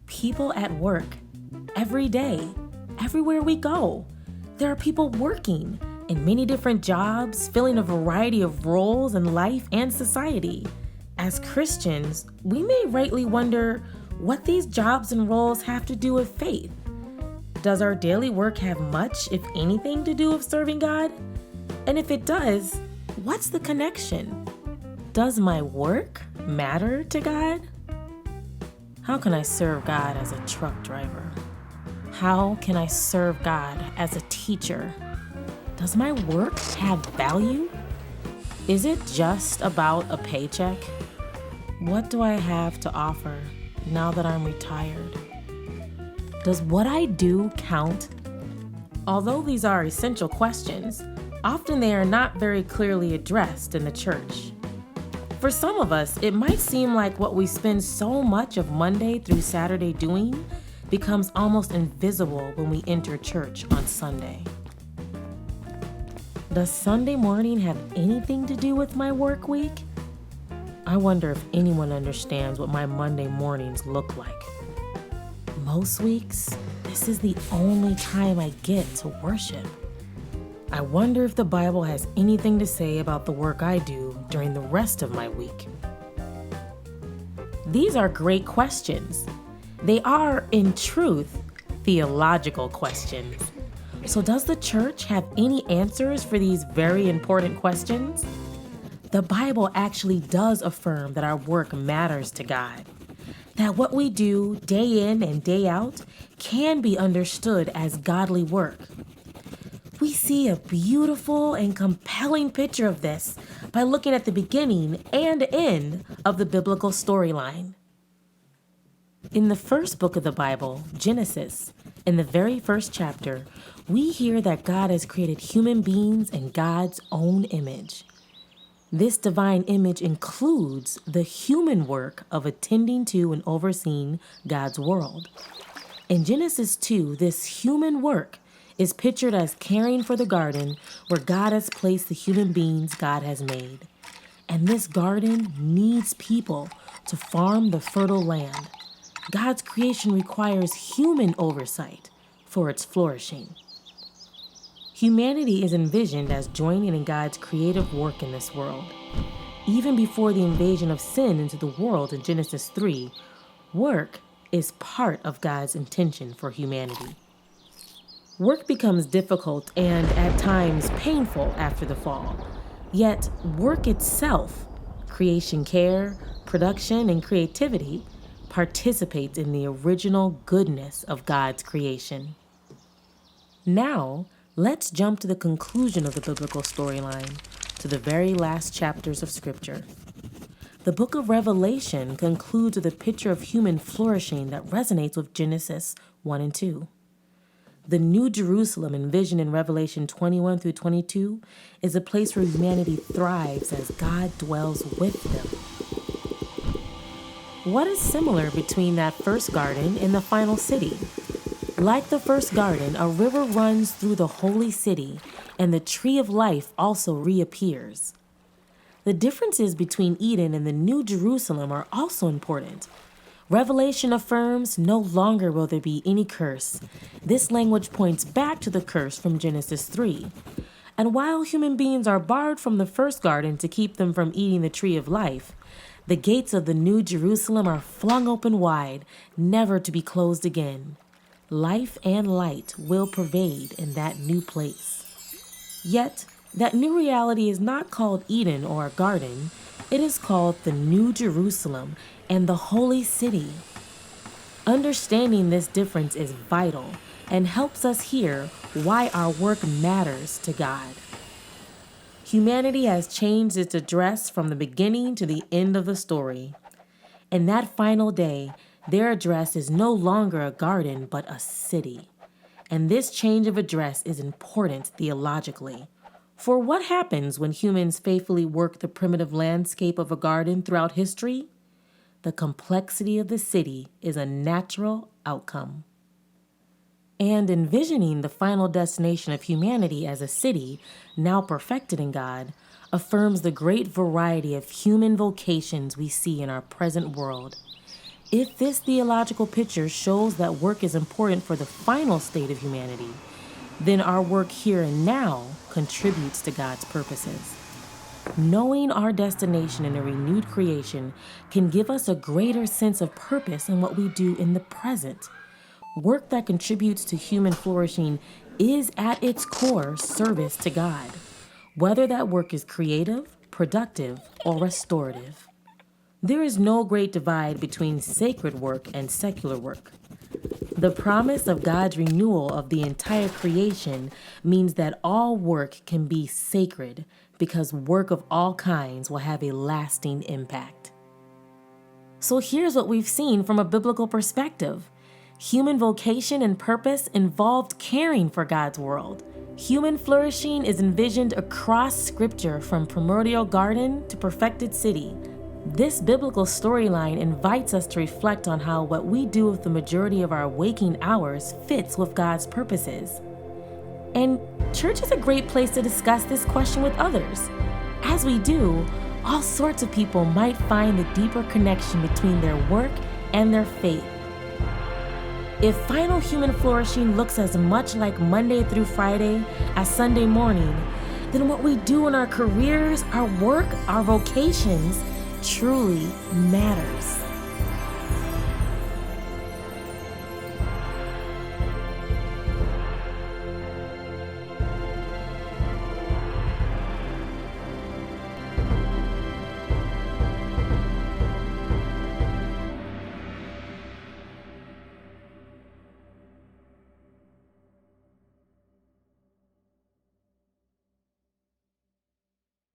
People at work, every day, everywhere we go. There are people working in many different jobs, filling a variety of roles in life and society. As Christians, we may rightly wonder what these jobs and roles have to do with faith. Does our daily work have much, if anything, to do with serving God? And if it does, what's the connection? Does my work matter to God? How can I serve God as a truck driver? How can I serve God as a teacher? Does my work have value? Is it just about a paycheck? What do I have to offer now that I'm retired? Does what I do count? Although these are essential questions, often they are not very clearly addressed in the church. For some of us, it might seem like what we spend so much of Monday through Saturday doing becomes almost invisible when we enter church on Sunday. Does Sunday morning have anything to do with my work week? I wonder if anyone understands what my Monday mornings look like. Most weeks, this is the only time I get to worship. I wonder if the Bible has anything to say about the work I do during the rest of my week. These are great questions. They are, in truth, theological questions. So does the church have any answers for these very important questions? The Bible actually does affirm that our work matters to God, that what we do day in and day out can be understood as godly work. We see a beautiful and compelling picture of this by looking at the beginning and end of the biblical storyline. In the first book of the Bible, Genesis, in the very first chapter, we hear that God has created human beings in God's own image. This divine image includes the human work of attending to and overseeing God's world. In Genesis 2, this human work is pictured as caring for the garden where God has placed the human beings God has made. And this garden needs people to farm the fertile land. God's creation requires human oversight for its flourishing. Humanity is envisioned as joining in God's creative work in this world. Even before the invasion of sin into the world in Genesis 3, work is part of God's intention for humanity. Work becomes difficult and, at times, painful after the fall. Yet, work itself, creation care, production, and creativity, participates in the original goodness of God's creation. Now, let's jump to the conclusion of the biblical storyline, to the very last chapters of Scripture. The book of Revelation concludes with a picture of human flourishing that resonates with Genesis 1 and 2. The New Jerusalem envisioned in Revelation 21 through 22 is a place where humanity thrives as God dwells with them. What is similar between that first garden and the final city? Like the first garden, a river runs through the holy city, and the tree of life also reappears. The differences between Eden and the New Jerusalem are also important. Revelation affirms no longer will there be any curse. This language points back to the curse from Genesis 3. And while human beings are barred from the first garden to keep them from eating the tree of life, the gates of the New Jerusalem are flung open wide, never to be closed again. Life and light will pervade in that new place. Yet, that new reality is not called Eden or a garden. It is called the New Jerusalem and the Holy City. Understanding this difference is vital and helps us hear why our work matters to God. Humanity has changed its address from the beginning to the end of the story. In that final day, their address is no longer a garden, but a city. And this change of address is important theologically. For what happens when humans faithfully work the primitive landscape of a garden throughout history? The complexity of the city is a natural outcome. And envisioning the final destination of humanity as a city, now perfected in God, affirms the great variety of human vocations we see in our present world. If this theological picture shows that work is important for the final state of humanity, then our work here and now contributes to God's purposes. Knowing our destination in a renewed creation can give us a greater sense of purpose in what we do in the present. Work that contributes to human flourishing is at its core service to God, whether that work is creative, productive, or restorative. There is no great divide between sacred work and secular work. The promise of God's renewal of the entire creation means that all work can be sacred because work of all kinds will have a lasting impact. So here's what we've seen from a biblical perspective. Human vocation and purpose involved caring for God's world. Human flourishing is envisioned across Scripture from primordial garden to perfected city. This biblical storyline invites us to reflect on how what we do with the majority of our waking hours fits with God's purposes. And church is a great place to discuss this question with others. As we do, all sorts of people might find the deeper connection between their work and their faith. If final human flourishing looks as much like Monday through Friday as Sunday morning, then what we do in our careers, our work, our vocations truly matters.